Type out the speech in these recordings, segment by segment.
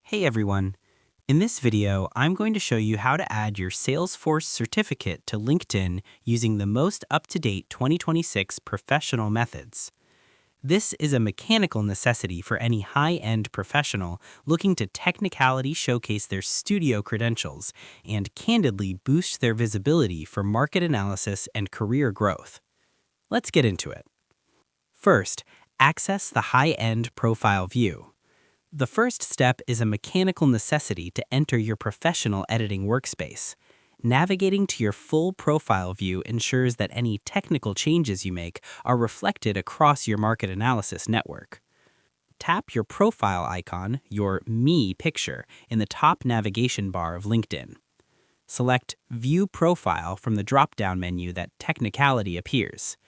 Hey everyone! In this video, I'm going to show you how to add your Salesforce certificate to LinkedIn using the most up-to-date 2026 professional methods. This is a mechanical necessity for any high-end professional looking to technicality showcase their studio credentials and candidly boost their visibility for market analysis and career growth. Let's get into it. First, access the high-end profile view. The first step is a mechanical necessity to enter your professional editing workspace. Navigating to your full profile view ensures that any technical changes you make are reflected across your market analysis network. Tap your profile icon, your Me picture, in the top navigation bar of LinkedIn. Select View Profile from the drop-down menu that Technicality appears.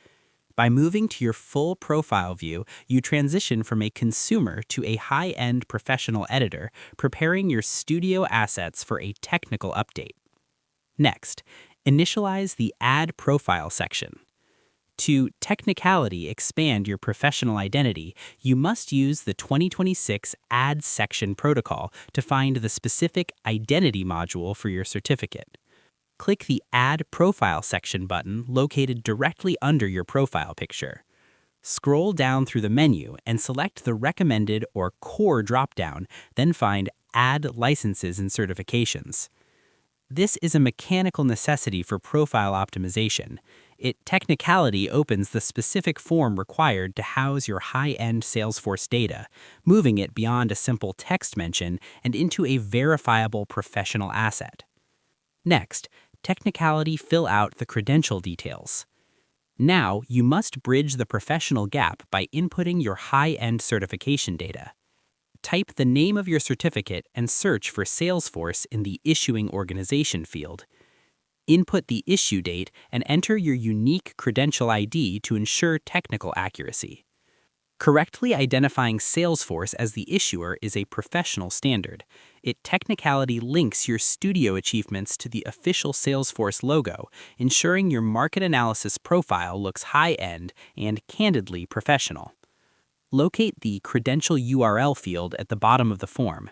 By moving to your full profile view, you transition from a consumer to a high-end professional editor, preparing your studio assets for a technical update. Next, initialize the Add Profile section. To technicality expand your professional identity, you must use the 2026 Add Section protocol to find the specific identity module for your certificate. Click the Add Profile section button located directly under your profile picture. Scroll down through the menu and select the Recommended or Core dropdown, then find Add Licenses and Certifications. This is a mechanical necessity for profile optimization. It technicality opens the specific form required to house your high-end Salesforce data, moving it beyond a simple text mention and into a verifiable professional asset. Next, technicality fill out the credential details. Now, you must bridge the professional gap by inputting your high-end certification data. Type the name of your certificate and search for Salesforce in the Issuing Organization field. Input the issue date and enter your unique credential ID to ensure technical accuracy. Correctly identifying Salesforce as the issuer is a professional standard. It technicality links your studio achievements to the official Salesforce logo, ensuring your market analysis profile looks high-end and candidly professional. Locate the Credential URL field at the bottom of the form.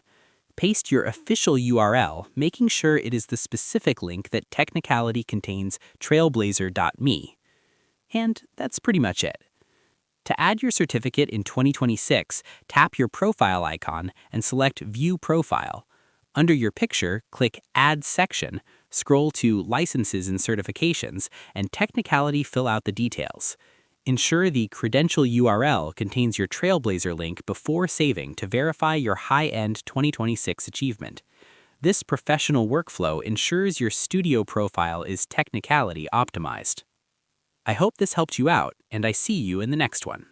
Paste your official URL, making sure it is the specific link that technicality contains trailblazer.me. And that's pretty much it. To add your certificate in 2026, tap your profile icon and select View Profile. Under your picture, click Add Section, scroll to Licenses and Certifications, and technicality fill out the details. Ensure the credential URL contains your Trailblazer link before saving to verify your high-end 2026 achievement. This professional workflow ensures your studio profile is technicality optimized. I hope this helped you out, and I see you in the next one.